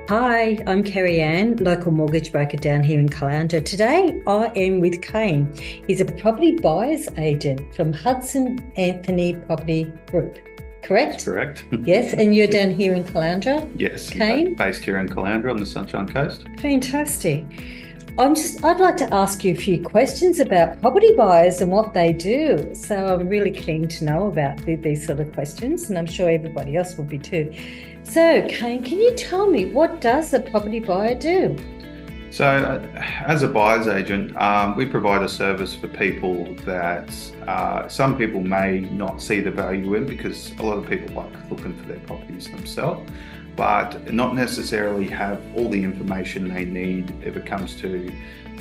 Hi, I'm Kerry Anne, local mortgage broker down here in Caloundra. Today I am with Kane. He's a property buyer's agent from Hudson Anthony Property Group, correct? Correct. Yes, and you're down here in Caloundra? Yes, Kane? based here in Caloundra on the Sunshine Coast. Fantastic. I'd like to ask you a few questions about property buyers and what they do. So I'm really keen to know about these sort of questions, and I'm sure everybody else will be too. So, Kane, can you tell me, what does a property buyer do? So, as a buyer's agent, we provide a service for people that some people may not see the value in, because a lot of people like looking for their properties themselves, but not necessarily have all the information they need if it comes to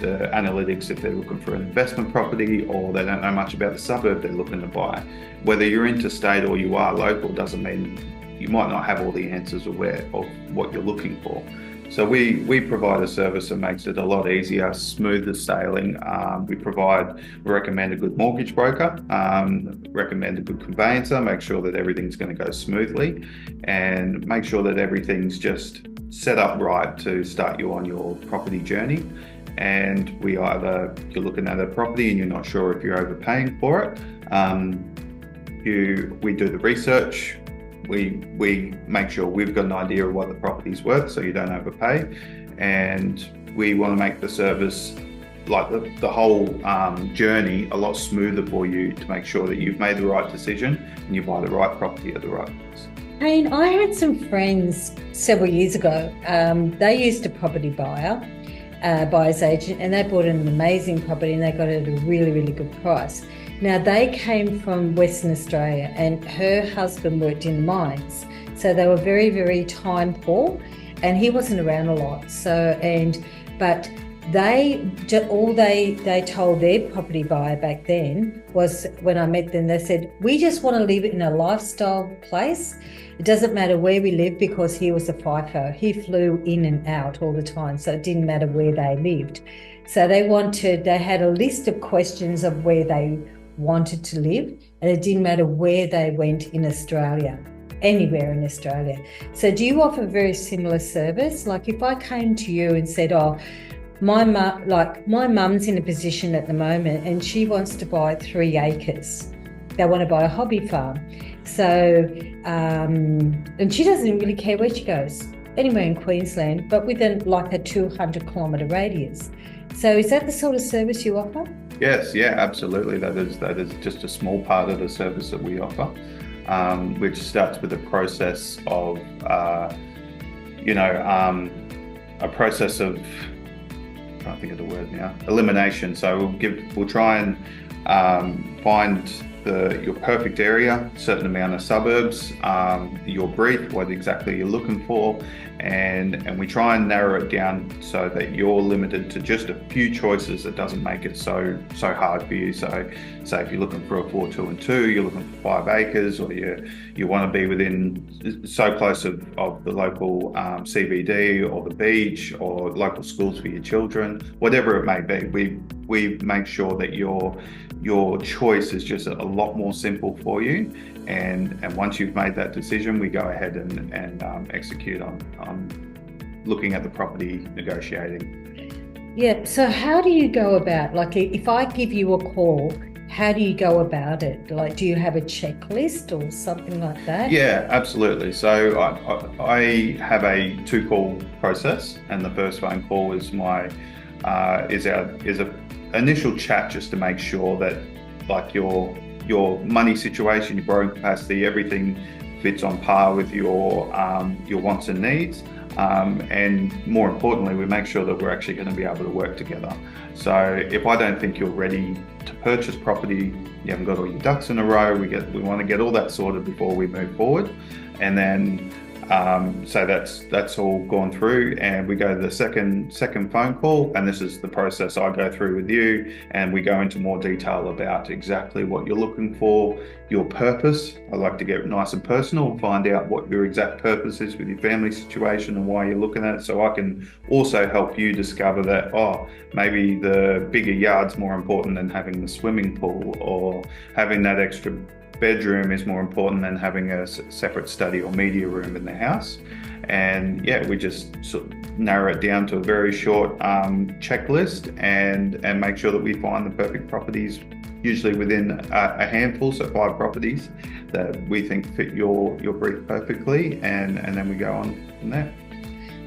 the analytics, if they're looking for an investment property or they don't know much about the suburb they're looking to buy. Whether you're interstate or you are local doesn't mean you might not have all the answers of what you're looking for. So we provide a service that makes it a lot easier, smoother sailing. We recommend a good mortgage broker, recommend a good conveyancer, make sure that everything's going to go smoothly, and make sure that everything's just set up right to start you on your property journey. And you're looking at a property and you're not sure if you're overpaying for it. We do the research. We make sure we've got an idea of what the property's worth so you don't overpay, and we want to make the service, like the whole journey, a lot smoother for you to make sure that you've made the right decision and you buy the right property at the right price. I had some friends several years ago. They used a property buyer's agent, and they bought an amazing property and they got it at a really, really good price. Now, they came from Western Australia and her husband worked in mines. So they were very, very time poor, and he wasn't around a lot. But they told their property buyer back then was, when I met them, they said, we just want to live in a lifestyle place. It doesn't matter where we live, because he was a FIFO. He flew in and out all the time, so it didn't matter where they lived. So they had a list of questions of where they wanted to live, and it didn't matter where they went in Australia, anywhere in Australia. So do you offer a very similar service? Like if I came to you and said, my mum's in a position at the moment and she wants to buy 3 acres. They want to buy a hobby farm. So, and she doesn't really care where she goes, anywhere in Queensland, but within like a 200-kilometre radius. So is that the sort of service you offer? Yes, yeah, absolutely. That is just a small part of the service that we offer, which starts with a process of, a process of, I'm trying to think of the word now, elimination. So we'll try and find your perfect area, certain amount of suburbs, your brief, what exactly you're looking for, and we try and narrow it down so that you're limited to just a few choices. That doesn't make it so hard for you. So say if you're looking for a 4, 2 and 2, you're looking for 5 acres, or you want to be within so close of the local CBD or the beach or local schools for your children, whatever it may be, we make sure that your choice is just a lot more simple for you, and once you've made that decision, we go ahead and execute on looking at the property, negotiating. Yeah, so how do you go about, like if I give you a call, how do you go about it? Like, do you have a checklist or something like that? Yeah, absolutely. So I have a 2-call process, and the first phone call is a initial chat, just to make sure that like your money situation, your borrowing capacity, everything fits on par with your wants and needs, and more importantly, we make sure that we're actually going to be able to work together. So if I don't think you're ready to purchase property, you haven't got all your ducks in a row, we want to get all that sorted before we move forward, and then so that's all gone through, and we go to the second phone call, and this is the process I go through with you, and we go into more detail about exactly what you're looking for, your purpose. I like to get nice and personal and find out what your exact purpose is with your family situation and why you're looking at it, so I can also help you discover that, maybe the bigger yard's more important than having the swimming pool, or having that extra bedroom is more important than having a separate study or media room in the house. And yeah, we just sort of narrow it down to a very short checklist and make sure that we find the perfect properties, usually within a handful, so 5 properties that we think fit your brief perfectly, and then we go on from there.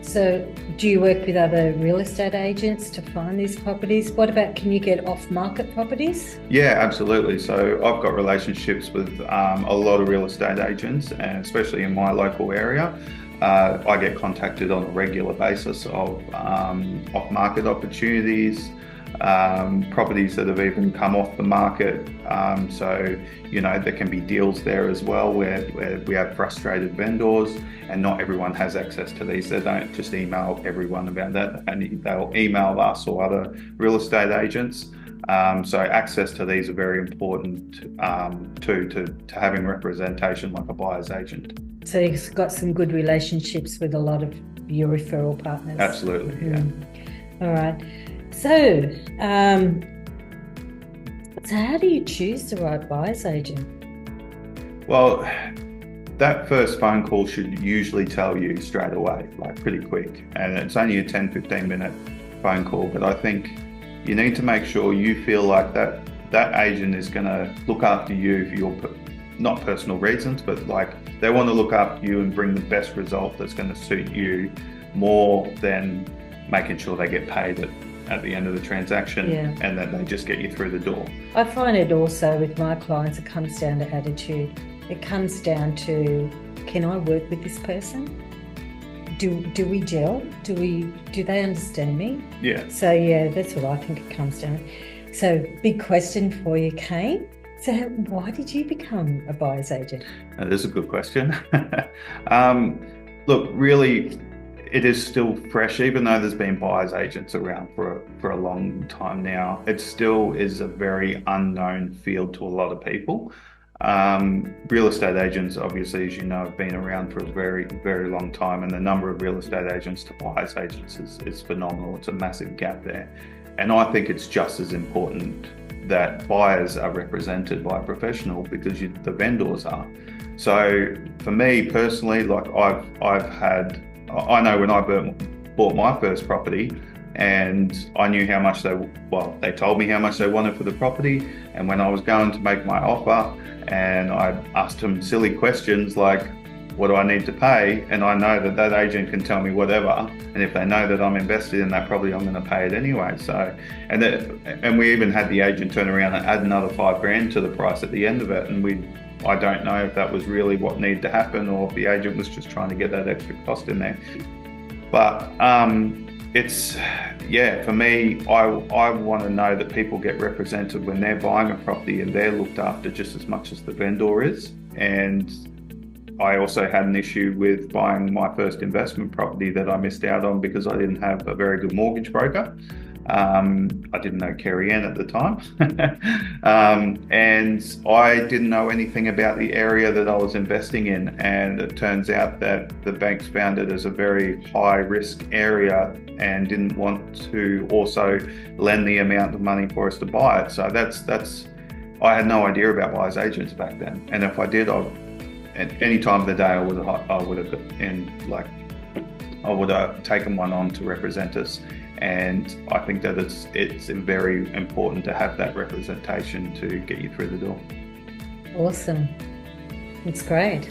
So do you work with other real estate agents to find these properties? What about, can you get off-market properties? Yeah, absolutely. So I've got relationships with a lot of real estate agents, and especially in my local area. I get contacted on a regular basis of off-market opportunities, properties that have even come off the market. So, you know, there can be deals there as well where we have frustrated vendors, and not everyone has access to these. They don't just email everyone about that, and they'll email us or other real estate agents. So access to these are very important to having representation like a buyer's agent. So you've got some good relationships with a lot of your referral partners. Absolutely, yeah. All right. So, so how do you choose the right buyer's agent? Well, that first phone call should usually tell you straight away, like pretty quick. And it's only a 10-15 minute phone call, but I think you need to make sure you feel like that agent is going to look after you for your, not personal reasons, but like they want to look after you and bring the best result that's going to suit you more than making sure they get paid at the end of the transaction, and that they just get you through the door. I find it also with my clients, it comes down to attitude. It comes down to, can I work with this person? Do we gel? Do they understand me? Yeah. So yeah, that's what I think it comes down to. So big question for you, Kane. So why did you become a buyer's agent? That is a good question. Look, really, it is still fresh, even though there's been buyer's agents around for a long time now. It still is a very unknown field to a lot of people. Real estate agents, obviously, as you know, have been around for a very, very long time, and the number of real estate agents to buyer's agents is phenomenal. It's a massive gap there. And I think it's just as important that buyers are represented by a professional, because the vendors are. So for me personally, like I know when I bought my first property, and I knew how much they told me how much they wanted for the property. And when I was going to make my offer, and I asked them silly questions like, what do I need to pay? And I know that agent can tell me whatever. And if they know that I'm invested in that property, I'm going to pay it anyway. So, and we even had the agent turn around and add another $5,000 to the price at the end of it. And I don't know if that was really what needed to happen, or if the agent was just trying to get that extra cost in there. But for me, I want to know that people get represented when they're buying a property, and they're looked after just as much as the vendor is. And I also had an issue with buying my first investment property that I missed out on because I didn't have a very good mortgage broker. I didn't know Kerry Anne at the time. And I didn't know anything about the area that I was investing in. And it turns out that the banks found it as a very high risk area and didn't want to also lend the amount of money for us to buy it. So I had no idea about buyer's agents back then. And if I did, at any time of the day, I would have taken one on to represent us. And I think that it's very important to have that representation to get you through the door. Awesome. It's great.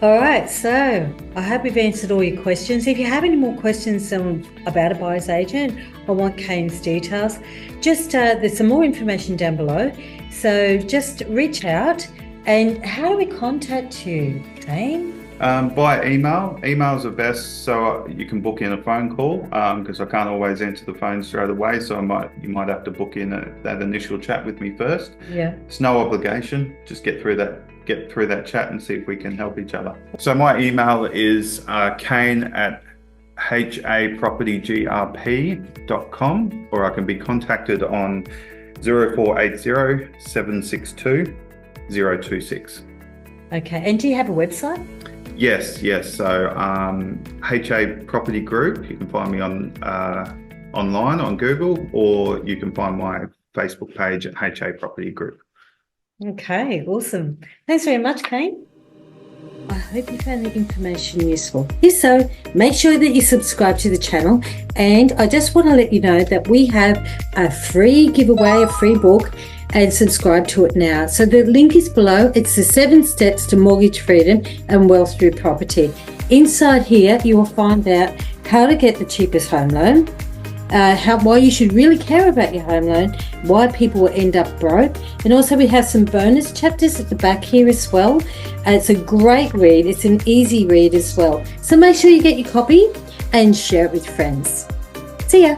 All right, so I hope we've answered all your questions. If you have any more questions about a buyer's agent or want Kane's details, just there's some more information down below. So just reach out. And how do we contact you, Kane? By email. Emails are best, so you can book in a phone call, because I can't always answer the phone straight away. So you might have to book in that initial chat with me first. Yeah. It's no obligation. Just get through that chat and see if we can help each other. So my email is kane@hapropertygrp.com, or I can be contacted on 0480 762 026. Okay, and do you have a website? Yes. So HA Property Group, you can find me on online on Google, or you can find my Facebook page at HA Property Group. Okay, awesome. Thanks very much, Kane. I hope you found the information useful. If so, make sure that you subscribe to the channel. And I just want to let you know that we have a free giveaway, a free book, and subscribe to it now. So the link is below. It's the 7 steps to mortgage freedom and wealth through property. Inside here, you will find out how to get the cheapest home loan, why you should really care about your home loan, why people will end up broke, and also we have some bonus chapters at the back here as well. It's a great read. It's an easy read as well. So make sure you get your copy and share it with friends. See ya.